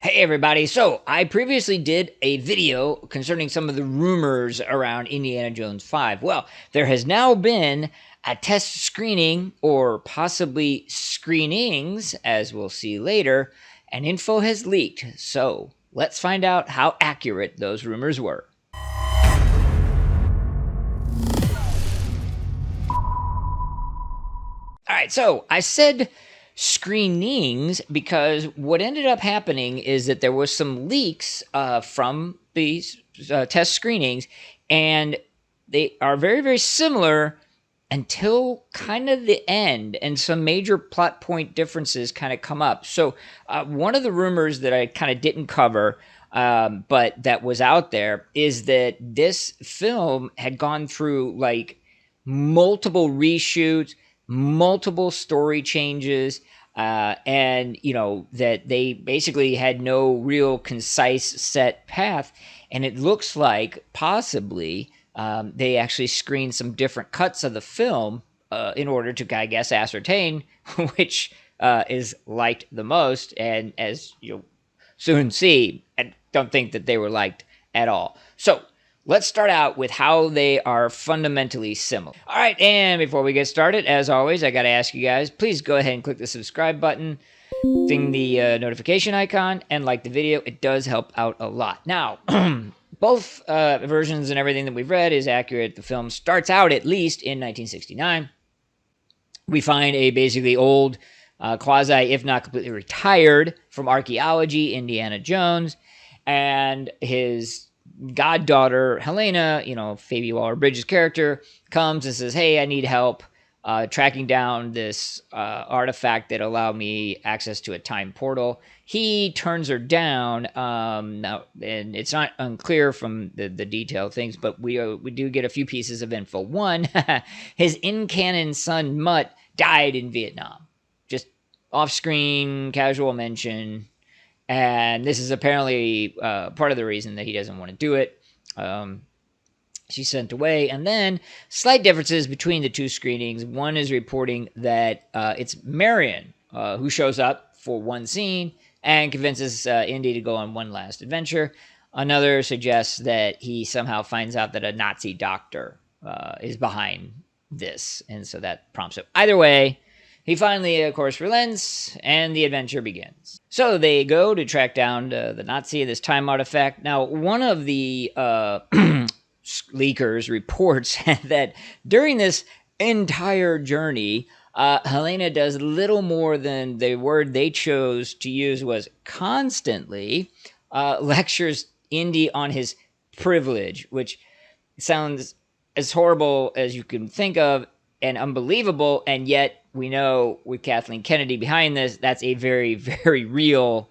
Hey everybody, so I previously did a video concerning some of the rumors around Indiana Jones 5. Well, there has now been a test screening, or possibly screenings, as we'll see later, and info has leaked. So let's find out how accurate those rumors were. All right, so I said screenings because what ended up happening is that there was some leaks from these test screenings, and they are very, very similar until kind of the end, and some major plot point differences kind of come up. So one of the rumors that I kind of didn't cover, but that was out there, is that this film had gone through like multiple reshoots, multiple story changes, and that they basically had no real concise set path. And it looks like possibly they actually screened some different cuts of the film in order to, I guess, ascertain which is liked the most. And as you'll soon see, I don't think that they were liked at all. So let's start out with how they are fundamentally similar. All right, and before we get started, as always, I got to ask you guys, please go ahead and click the subscribe button, ding the notification icon, and like the video. It does help out a lot. Now, both versions and everything that we've read is accurate. The film starts out at least in 1969. We find a basically old, quasi, if not completely retired from archaeology, Indiana Jones, and his goddaughter, Helena, Phoebe Waller-Bridges' character, comes and says, hey, I need help tracking down this artifact that allowed me access to a time portal. He turns her down, now, and it's not unclear from the detailed things, but we do get a few pieces of info. One, his in-canon son, Mutt, died in Vietnam. Just off-screen, casual mention. And this is apparently part of the reason that he doesn't want to do it. She's sent away. And then slight differences between the two screenings. One is reporting that it's Marion who shows up for one scene and convinces Indy to go on one last adventure. Another suggests that he somehow finds out that a Nazi doctor is behind this. And so that prompts it. Either way, he finally, of course, relents, and the adventure begins. So they go to track down the Nazi, this time artifact. Now, one of the leakers reports that during this entire journey, Helena does little more than the word they chose to use was constantly lectures Indy on his privilege, which sounds as horrible as you can think of and unbelievable, and yet we know with Kathleen Kennedy behind this, that's a very, very real,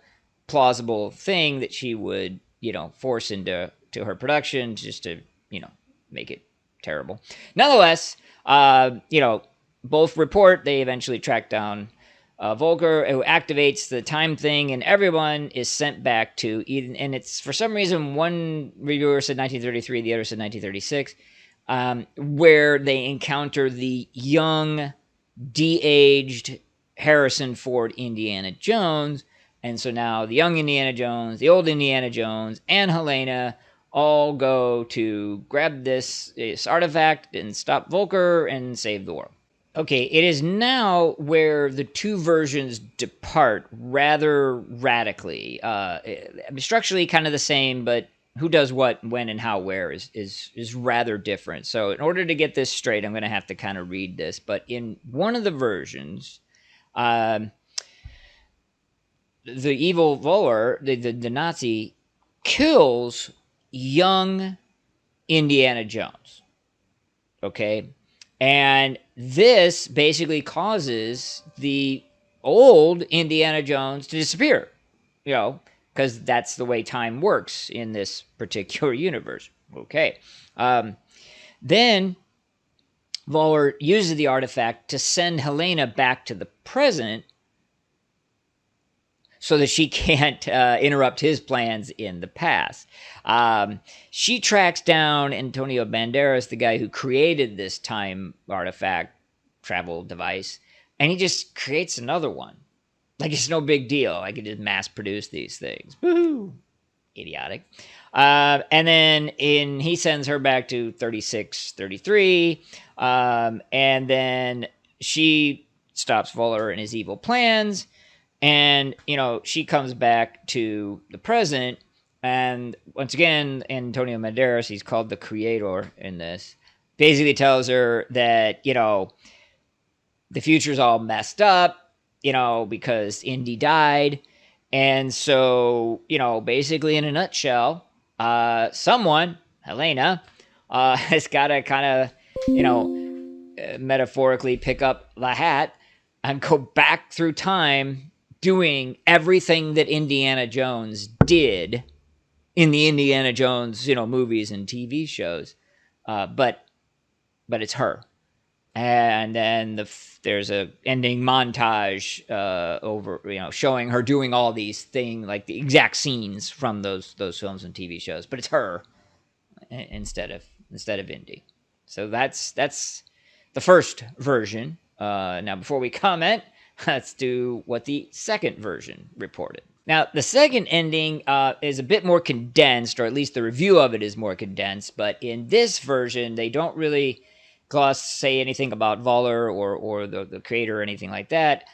plausible thing that she would, force into her production just to, make it terrible. Nonetheless, both report they eventually track down Volker, who activates the time thing, and everyone is sent back to Eden. And it's, for some reason, one reviewer said 1933, the other said 1936, where they encounter the young, de-aged Harrison Ford Indiana Jones. And so now the young Indiana Jones, the old Indiana Jones, and Helena all go to grab this artifact and stop Volker and save the world. Okay, it is now where the two versions depart rather radically. Structurally kind of the same, but who does what, when, and how, where is rather different. So in order to get this straight, I'm going to have to kind of read this. But in one of the versions, the evil Voller, the Nazi, kills young Indiana Jones. Okay? And this basically causes the old Indiana Jones to disappear, because that's the way time works in this particular universe. Okay. Then Voller uses the artifact to send Helena back to the present so that she can't interrupt his plans in the past. She tracks down Antonio Banderas, the guy who created this time artifact travel device, and he just creates another one. Like it's no big deal. I could just mass produce these things. Woohoo! Idiotic. And then he sends her back to 36, 33. And then she stops Voller and his evil plans. And, she comes back to the present. And once again, Antonio Banderas, he's called the creator in this, basically tells her that, the future's all messed up, because Indy died. And so, basically in a nutshell, someone, Helena, has got to kind of, metaphorically pick up the hat and go back through time doing everything that Indiana Jones did in the Indiana Jones, movies and TV shows. But it's her. And then there's a ending montage over, showing her doing all these things, like the exact scenes from those films and TV shows. But it's her instead of Indy. So that's the first version. Now, before we comment, let's do what the second version reported. Now, the second ending is a bit more condensed, or at least the review of it is more condensed. But in this version, they don't really say anything about Voller or the creator or anything like that.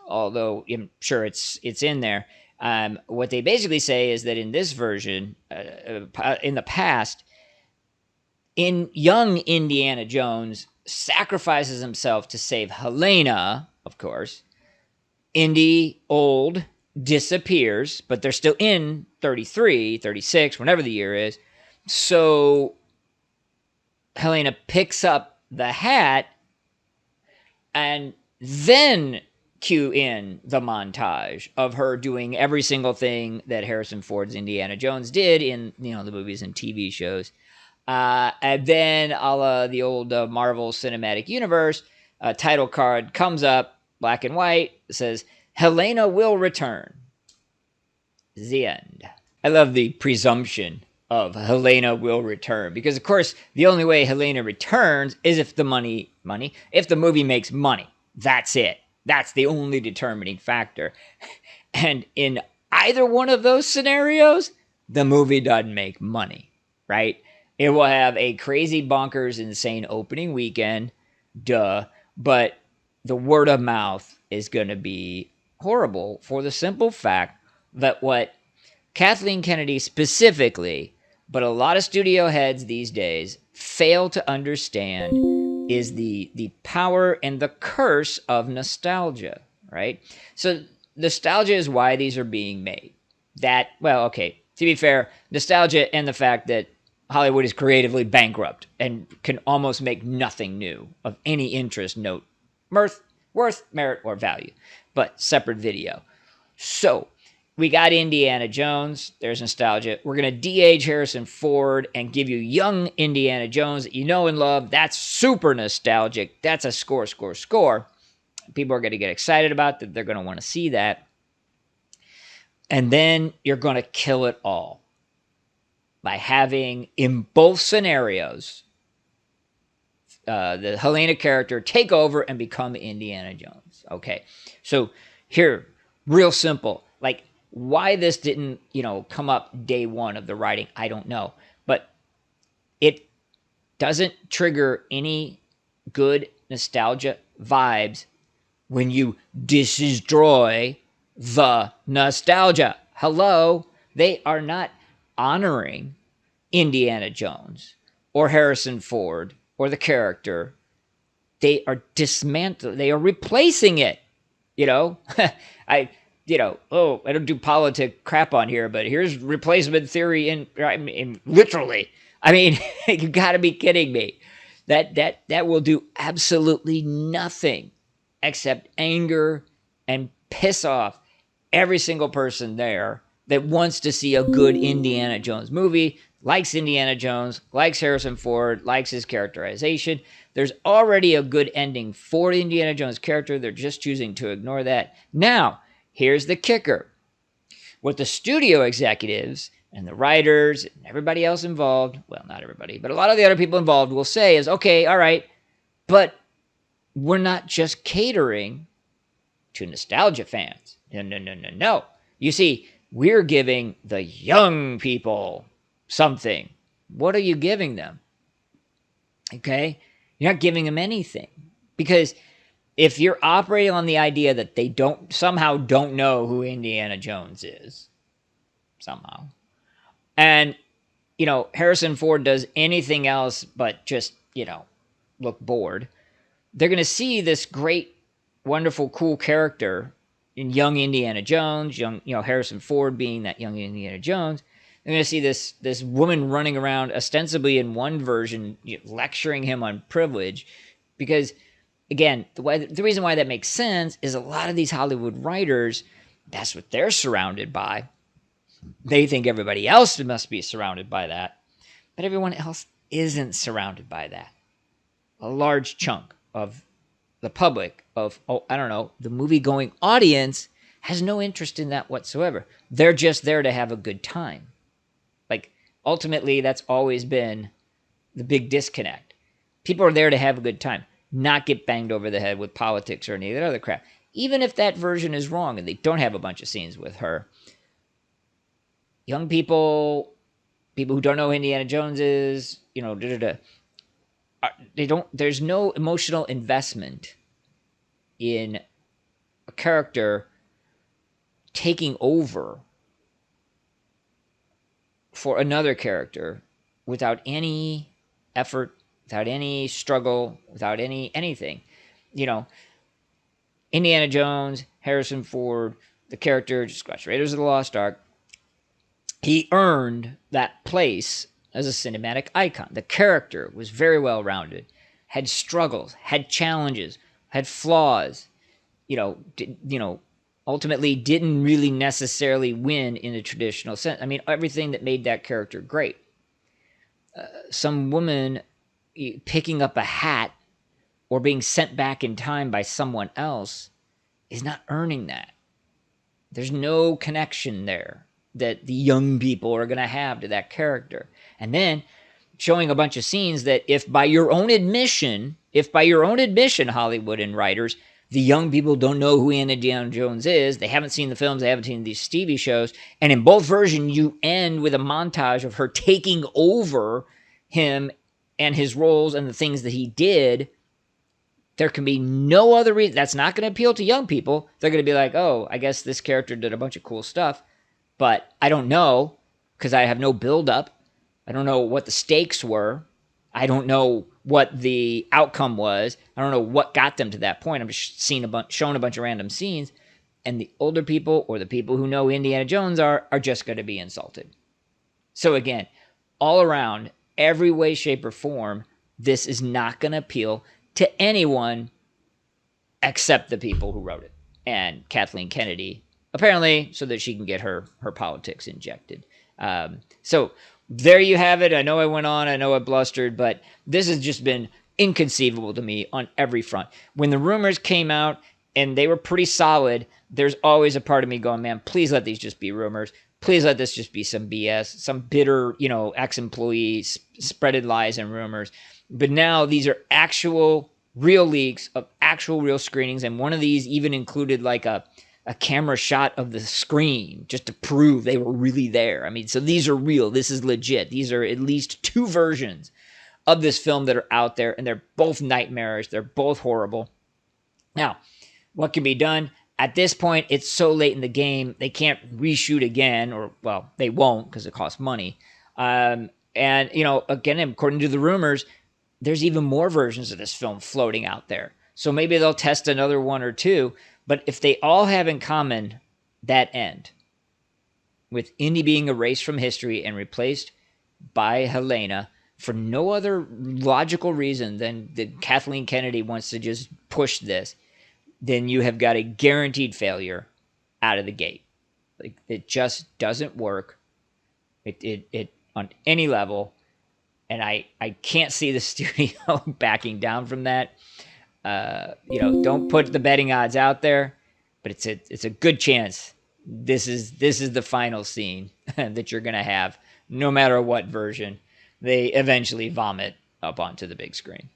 Although I'm sure it's in there. What they basically say is that in this version, in the past, young Indiana Jones sacrifices himself to save Helena, of course. Indy, old, disappears, but they're still in 33, 36, whenever the year is. So Helena picks up the hat and then cue in the montage of her doing every single thing that Harrison Ford's Indiana Jones did in the movies and TV shows. And then a la the old Marvel Cinematic Universe, title card comes up, black and white, says, Helena will return. The end. I love the presumption of Helena will return, because of course the only way Helena returns is if the movie makes money. That's it. That's the only determining factor. And in either one of those scenarios, the movie doesn't make money, right? It will have a crazy, bonkers, insane opening weekend, but the word of mouth is going to be horrible for the simple fact that what Kathleen Kennedy specifically, but a lot of studio heads these days, fail to understand is the power and the curse of nostalgia, right? So nostalgia is why these are being made. To be fair, nostalgia and the fact that Hollywood is creatively bankrupt and can almost make nothing new of any interest, note, worth, merit, or value, but separate video. So we got Indiana Jones. There's nostalgia. We're going to de-age Harrison Ford and give you young Indiana Jones that you know and love. That's super nostalgic. That's a score. People are going to get excited about that. They're going to want to see that. And then you're going to kill it all by having, in both scenarios, the Helena character take over and become Indiana Jones. Okay, so here, real simple. Like, why this didn't, come up day one of the writing, I don't know. But it doesn't trigger any good nostalgia vibes when you destroy the nostalgia. Hello? They are not honoring Indiana Jones or Harrison Ford or the character. They are dismantling. They are replacing it. I don't do politic crap on here, but here's replacement theory in literally. I mean, you got to be kidding me. That will do absolutely nothing except anger and piss off every single person there that wants to see a good Indiana Jones movie, likes Indiana Jones, likes Harrison Ford, likes his characterization. There's already a good ending for the Indiana Jones character. They're just choosing to ignore that. Now, here's the kicker. What the studio executives and the writers and everybody else involved, well, not everybody, but a lot of the other people involved will say is, okay, all right, but we're not just catering to nostalgia fans. No, no, no, no, no. You see, we're giving the young people something. What are you giving them? Okay? You're not giving them anything. Because if you're operating on the idea that they somehow don't know who Indiana Jones is, somehow, and Harrison Ford does anything else but just look bored, they're going to see this great, wonderful, cool character in young Indiana Jones, Harrison Ford being that young Indiana Jones. They're going to see this woman running around ostensibly in one version, lecturing him on privilege, because again, the reason why that makes sense is a lot of these Hollywood writers, that's what they're surrounded by. They think everybody else must be surrounded by that, but everyone else isn't surrounded by that. A large chunk of the public, the movie-going audience, has no interest in that whatsoever. They're just there to have a good time. Like, ultimately, that's always been the big disconnect. People are there to have a good time, not get banged over the head with politics or any of that other crap. Even if that version is wrong and they don't have a bunch of scenes with her, young people who don't know who Indiana Jones is, there's no emotional investment in a character taking over for another character without any effort, without any struggle, without anything. Indiana Jones, Harrison Ford, the character, just watch Raiders of the Lost Ark, he earned that place as a cinematic icon. The character was very well rounded, had struggles, had challenges, had flaws. Ultimately didn't really necessarily win in a traditional sense. I mean, everything that made that character great. Some woman picking up a hat or being sent back in time by someone else is not earning that. There's no connection there that the young people are going to have to that character. And then showing a bunch of scenes that if by your own admission, Hollywood and writers, the young people don't know who Indiana Jones is, they haven't seen the films, they haven't seen these TV shows, and in both versions you end with a montage of her taking over him and his roles and the things that he did, there can be no other reason. That's not going to appeal to young people. They're going to be like, oh, I guess this character did a bunch of cool stuff, but I don't know because I have no build-up. I don't know what the stakes were. I don't know what the outcome was. I don't know what got them to that point. I'm just showing a bunch of random scenes, and the older people or the people who know Indiana Jones are just going to be insulted. So again, all around, every way, shape, or form, this is not going to appeal to anyone except the people who wrote it. And Kathleen Kennedy, apparently, so that she can get her politics injected. So there you have it. I know I went on. I know I blustered, but this has just been inconceivable to me on every front. When the rumors came out and they were pretty solid, there's always a part of me going, man, please let these just be rumors. Please let this just be some BS, some bitter, ex-employee spreaded lies and rumors. But now these are actual real leaks of actual real screenings. And one of these even included like a camera shot of the screen just to prove they were really there. I mean, so these are real. This is legit. These are at least two versions of this film that are out there, and they're both nightmarish. They're both horrible. Now, what can be done? At this point, it's so late in the game, they can't reshoot again, or, well, they won't because it costs money. And, again, according to the rumors, there's even more versions of this film floating out there. So maybe they'll test another one or two. But if they all have in common that end, with Indy being erased from history and replaced by Helena for no other logical reason than that Kathleen Kennedy wants to just push this, then you have got a guaranteed failure out of the gate. Like, it just doesn't work. It on any level. And I can't see the studio backing down from that. Don't put the betting odds out there, but it's a good chance this is the final scene that you're gonna have, no matter what version they eventually vomit up onto the big screen.